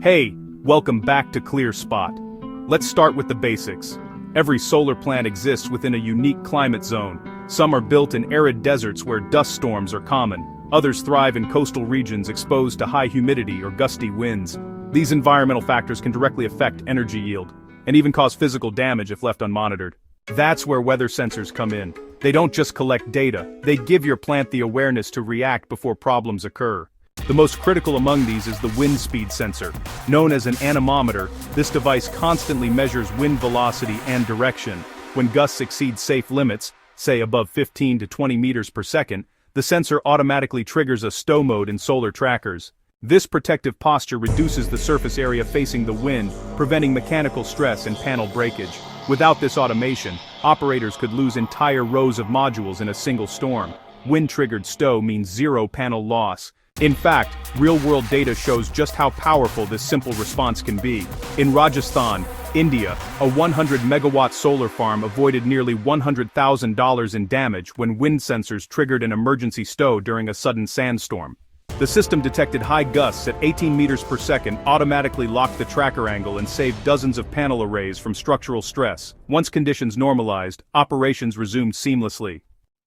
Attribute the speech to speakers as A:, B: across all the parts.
A: Hey, welcome back to ClearSpot. Let's start with the basics. Every solar plant exists within a unique climate zone. Some are built in arid deserts where dust storms are common. Others thrive in coastal regions exposed to high humidity or gusty winds. These environmental factors can directly affect energy yield, and even cause physical damage if left unmonitored. That's where weather sensors come in. They don't just collect data, they give your plant the awareness to react before problems occur. The most critical among these is the wind speed sensor. Known as an anemometer, this device constantly measures wind velocity and direction. When gusts exceed safe limits, say above 15 to 20 meters per second, the sensor automatically triggers a stow mode in solar trackers. This protective posture reduces the surface area facing the wind, preventing mechanical stress and panel breakage. Without this automation, operators could lose entire rows of modules in a single storm. Wind-triggered stow means zero panel loss. In fact, real-world data shows just how powerful this simple response can be. In Rajasthan, India, a 100-megawatt solar farm avoided nearly $100,000 in damage when wind sensors triggered an emergency stow during a sudden sandstorm. The system detected high gusts at 18 meters per second, automatically locked the tracker angle and saved dozens of panel arrays from structural stress. Once conditions normalized, operations resumed seamlessly.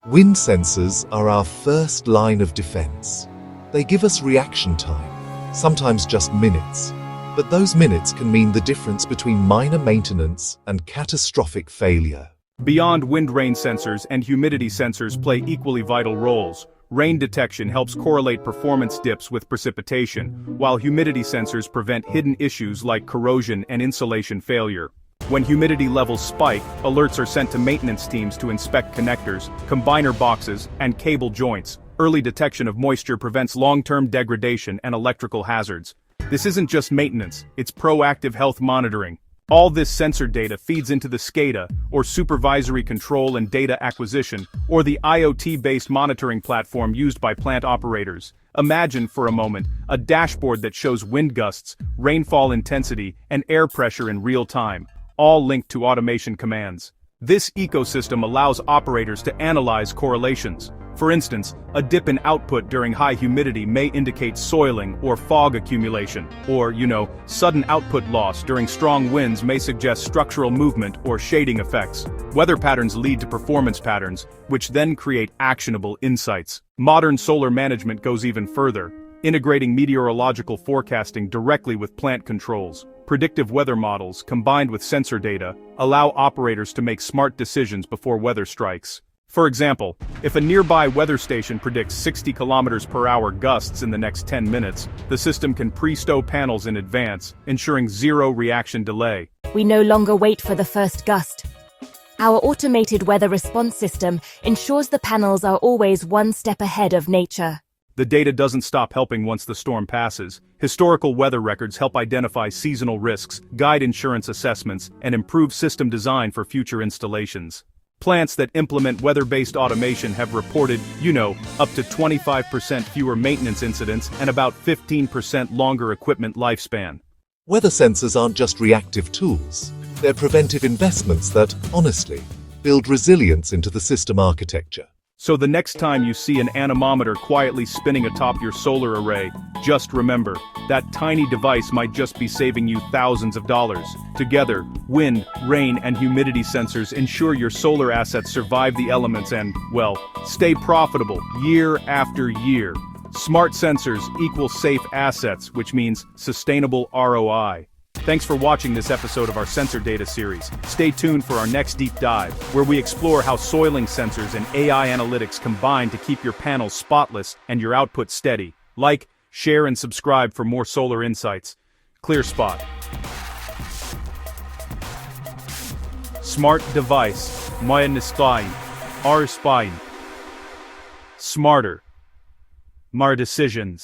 B: Wind sensors are our first line of defense. They give us reaction time, sometimes just minutes. But those minutes can mean the difference between minor maintenance and catastrophic failure.
A: Beyond wind-rain sensors and humidity sensors play equally vital roles. Rain detection helps correlate performance dips with precipitation, while humidity sensors prevent hidden issues like corrosion and insulation failure. When humidity levels spike, alerts are sent to maintenance teams to inspect connectors, combiner boxes, and cable joints. Early detection of moisture prevents long-term degradation and electrical hazards. This isn't just maintenance, it's proactive health monitoring. All this sensor data feeds into the SCADA, or Supervisory Control and Data Acquisition, or the IoT-based monitoring platform used by plant operators. Imagine, for a moment, a dashboard that shows wind gusts, rainfall intensity, and air pressure in real time, all linked to automation commands. This ecosystem allows operators to analyze correlations. For instance, a dip in output during high humidity may indicate soiling or fog accumulation, or, sudden output loss during strong winds may suggest structural movement or shading effects. Weather patterns lead to performance patterns, which then create actionable insights. Modern solar management goes even further, integrating meteorological forecasting directly with plant controls. Predictive weather models, combined with sensor data, allow operators to make smart decisions before weather strikes. For example, if a nearby weather station predicts 60 kilometers per hour gusts in the next 10 minutes, the system can pre-stow panels in advance, ensuring zero reaction delay.
C: We no longer wait for the first gust. Our automated weather response system ensures the panels are always one step ahead of nature.
A: The data doesn't stop helping once the storm passes. Historical weather records help identify seasonal risks, guide insurance assessments, and improve system design for future installations. Plants that implement weather-based automation have reported, up to 25% fewer maintenance incidents and about 15% longer equipment lifespan.
B: Weather sensors aren't just reactive tools. They're preventive investments that, honestly, build resilience into the system architecture.
A: So the next time you see an anemometer quietly spinning atop your solar array, just remember, that tiny device might just be saving you thousands of dollars. Together, wind, rain, and humidity sensors ensure your solar assets survive the elements and, stay profitable year after year. Smart sensors equal safe assets, which means sustainable ROI. Thanks for watching this episode of our Sensor Data series. Stay tuned for our next deep dive, where we explore how soiling sensors and AI analytics combine to keep your panels spotless and your output steady. Like, share, and subscribe for more solar insights. ClearSpot. Smart device. Moja nistain. Our spine. Smarter. More decisions.